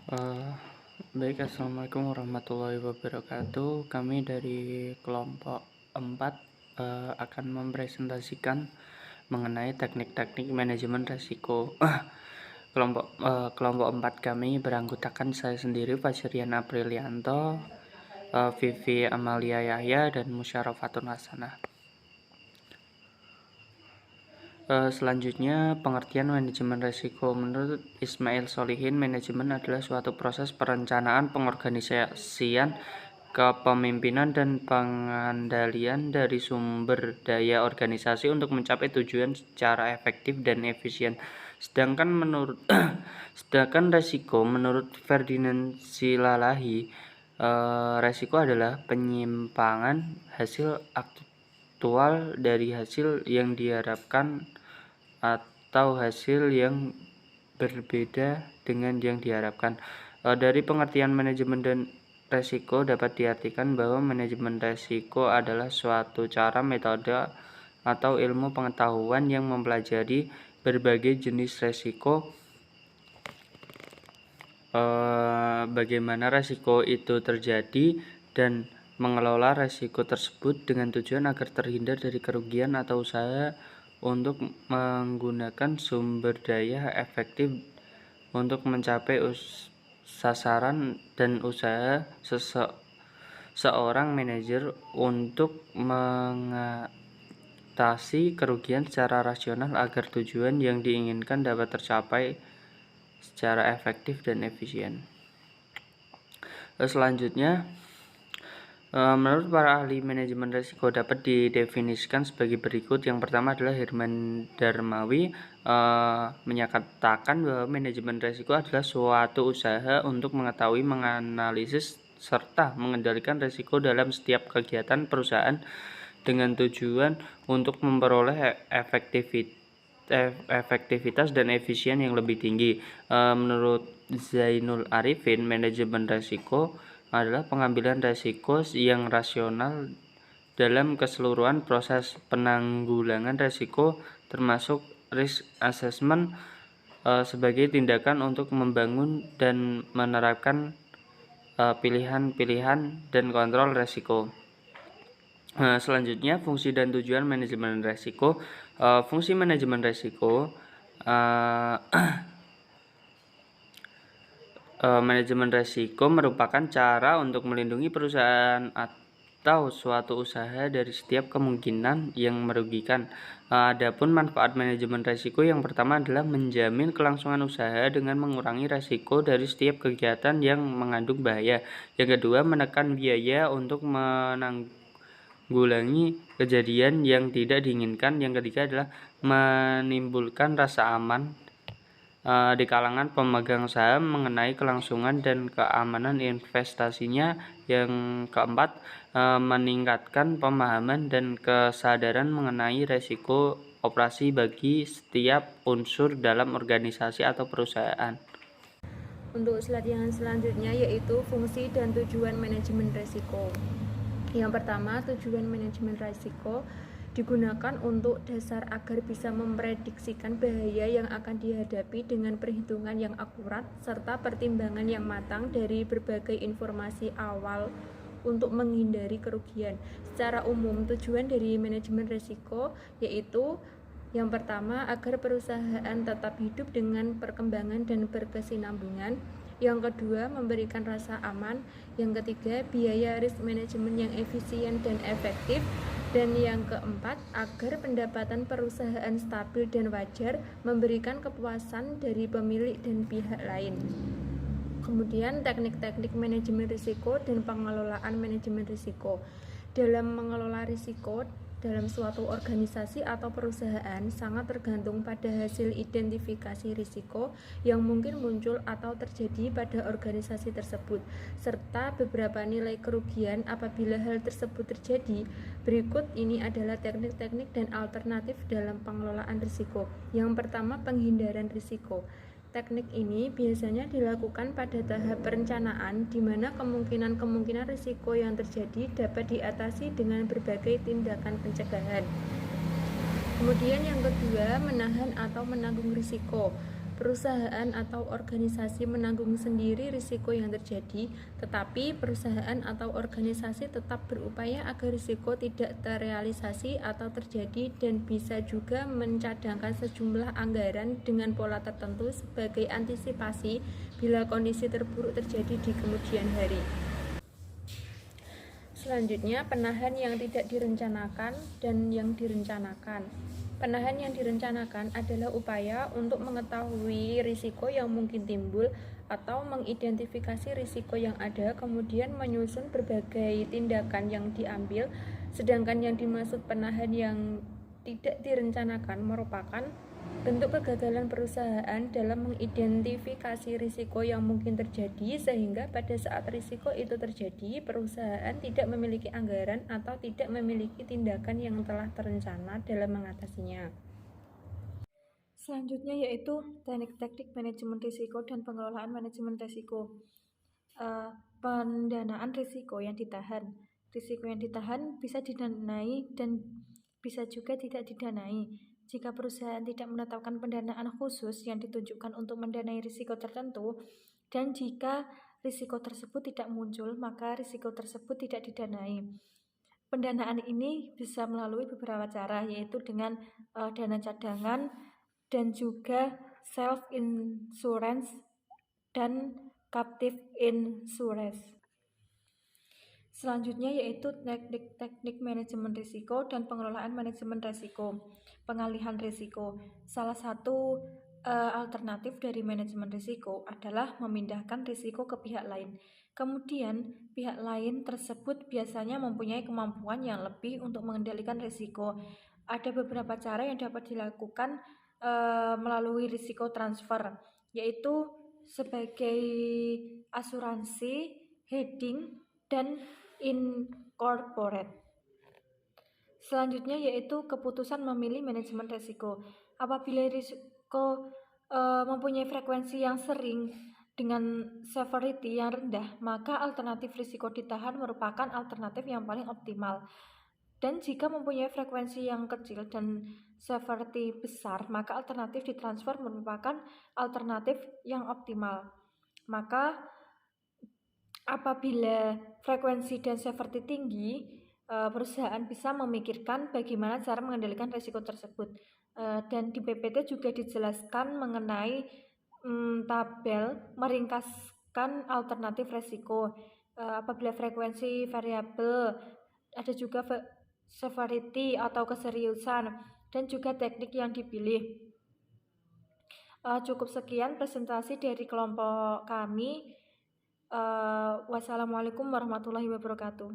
Eh, Baik, assalamualaikum warahmatullahi wabarakatuh. Kami dari kelompok 4 akan mempresentasikan mengenai teknik-teknik manajemen resiko. Kelompok 4 kami beranggotakan saya sendiri, Fajrian Aprilianto, Vivi Amalia Yahya, dan Musyarofatun Hasanah. Selanjutnya, pengertian manajemen risiko. Menurut Ismail Solihin, manajemen adalah suatu proses perencanaan, pengorganisasian, kepemimpinan, dan pengendalian dari sumber daya organisasi untuk mencapai tujuan secara efektif dan efisien. Sedangkan resiko menurut Ferdinand Silalahi, resiko adalah penyimpangan hasil aktual dari hasil yang diharapkan atau hasil yang berbeda dengan yang diharapkan. Dari pengertian manajemen dan resiko dapat diartikan bahwa manajemen resiko adalah suatu cara, metode, atau ilmu pengetahuan yang mempelajari berbagai jenis resiko, bagaimana resiko itu terjadi, dan mengelola resiko tersebut dengan tujuan agar terhindar dari kerugian atau usaha untuk menggunakan sumber daya efektif untuk mencapai sasaran dan usaha seorang manajer untuk mengatasi kerugian secara rasional agar tujuan yang diinginkan dapat tercapai secara efektif dan efisien. Selanjutnya, menurut para ahli manajemen risiko dapat didefinisikan sebagai berikut. Yang pertama adalah Herman Darmawi menyatakan bahwa manajemen risiko adalah suatu usaha untuk mengetahui, menganalisis, serta mengendalikan risiko dalam setiap kegiatan perusahaan dengan tujuan untuk memperoleh efektivitas dan efisien yang lebih tinggi. Menurut Zainul Arifin, manajemen risiko adalah pengambilan risiko yang rasional dalam keseluruhan proses penanggulangan risiko, termasuk risk assessment, sebagai tindakan untuk membangun dan menerapkan pilihan-pilihan dan kontrol risiko. Selanjutnya, fungsi dan tujuan manajemen risiko. Fungsi manajemen risiko manajemen risiko merupakan cara untuk melindungi perusahaan atau suatu usaha dari setiap kemungkinan yang merugikan. Adapun manfaat manajemen risiko, yang pertama adalah menjamin kelangsungan usaha dengan mengurangi risiko dari setiap kegiatan yang mengandung bahaya. Yang kedua, menekan biaya untuk menanggulangi kejadian yang tidak diinginkan. Yang ketiga adalah menimbulkan rasa aman di kalangan pemegang saham mengenai kelangsungan dan keamanan investasinya. Yang keempat, meningkatkan pemahaman dan kesadaran mengenai risiko operasi bagi setiap unsur dalam organisasi atau perusahaan. Untuk slide yang selanjutnya yaitu fungsi dan tujuan manajemen risiko. Yang pertama, tujuan manajemen risiko digunakan untuk dasar agar bisa memprediksikan bahaya yang akan dihadapi dengan perhitungan yang akurat serta pertimbangan yang matang dari berbagai informasi awal untuk menghindari kerugian. Secara umum, tujuan dari manajemen risiko yaitu yang pertama, agar perusahaan tetap hidup dengan perkembangan dan berkesinambungan. Yang kedua, memberikan rasa aman. Yang ketiga, biaya risk management yang efisien dan efektif. Dan yang keempat, agar pendapatan perusahaan stabil dan wajar, memberikan kepuasan dari pemilik dan pihak lain. Kemudian, teknik-teknik manajemen risiko dan pengelolaan manajemen risiko. Dalam mengelola risiko dalam suatu organisasi atau perusahaan sangat tergantung pada hasil identifikasi risiko yang mungkin muncul atau terjadi pada organisasi tersebut, serta beberapa nilai kerugian apabila hal tersebut terjadi. Berikut ini adalah teknik-teknik dan alternatif dalam pengelolaan risiko. Yang pertama, penghindaran risiko. Teknik ini biasanya dilakukan pada tahap perencanaan, di mana kemungkinan risiko yang terjadi dapat diatasi dengan berbagai tindakan pencegahan. Kemudian yang kedua, menahan atau menanggung risiko. perusahaan atau organisasi menanggung sendiri risiko yang terjadi, tetapi perusahaan atau organisasi tetap berupaya agar risiko tidak terrealisasi atau terjadi dan bisa juga mencadangkan sejumlah anggaran dengan pola tertentu sebagai antisipasi bila kondisi terburuk terjadi di kemudian hari. Selanjutnya, penahan yang tidak direncanakan dan yang direncanakan. Penahan yang direncanakan adalah upaya untuk mengetahui risiko yang mungkin timbul atau mengidentifikasi risiko yang ada, kemudian menyusun berbagai tindakan yang diambil. Sedangkan yang dimaksud penahan yang tidak direncanakan merupakan bentuk kegagalan perusahaan dalam mengidentifikasi risiko yang mungkin terjadi, sehingga pada saat risiko itu terjadi, perusahaan tidak memiliki anggaran atau tidak memiliki tindakan yang telah terencana dalam mengatasinya. Selanjutnya yaitu teknik-teknik manajemen risiko dan pengelolaan manajemen risiko. Pendanaan risiko yang ditahan. Risiko yang ditahan bisa didanai dan bisa juga tidak didanai. Jika perusahaan tidak menetapkan pendanaan khusus yang ditunjukkan untuk mendanai risiko tertentu, dan jika risiko tersebut tidak muncul, maka risiko tersebut tidak didanai. Pendanaan ini bisa melalui beberapa cara, yaitu dengan dana cadangan dan juga self-insurance dan captive insurance. Selanjutnya yaitu teknik-teknik manajemen risiko dan pengelolaan manajemen risiko. Pengalihan risiko. Salah satu alternatif dari manajemen risiko adalah memindahkan risiko ke pihak lain. Kemudian, pihak lain tersebut biasanya mempunyai kemampuan yang lebih untuk mengendalikan risiko. Ada beberapa cara yang dapat dilakukan melalui risiko transfer, yaitu sebagai asuransi, hedging, dan incorporate. Selanjutnya yaitu keputusan memilih manajemen risiko. Apabila risiko mempunyai frekuensi yang sering dengan severity yang rendah, maka alternatif risiko ditahan merupakan alternatif yang paling optimal. Dan jika mempunyai frekuensi yang kecil dan severity besar, maka alternatif ditransfer merupakan alternatif yang optimal. Maka apabila frekuensi dan severity tinggi, perusahaan bisa memikirkan bagaimana cara mengendalikan risiko tersebut. Dan di PPT juga dijelaskan mengenai tabel meringkaskan alternatif risiko. Apabila frekuensi variabel, ada juga severity atau keseriusan, dan juga teknik yang dipilih. Cukup sekian presentasi dari kelompok kami. Wassalamualaikum warahmatullahi wabarakatuh.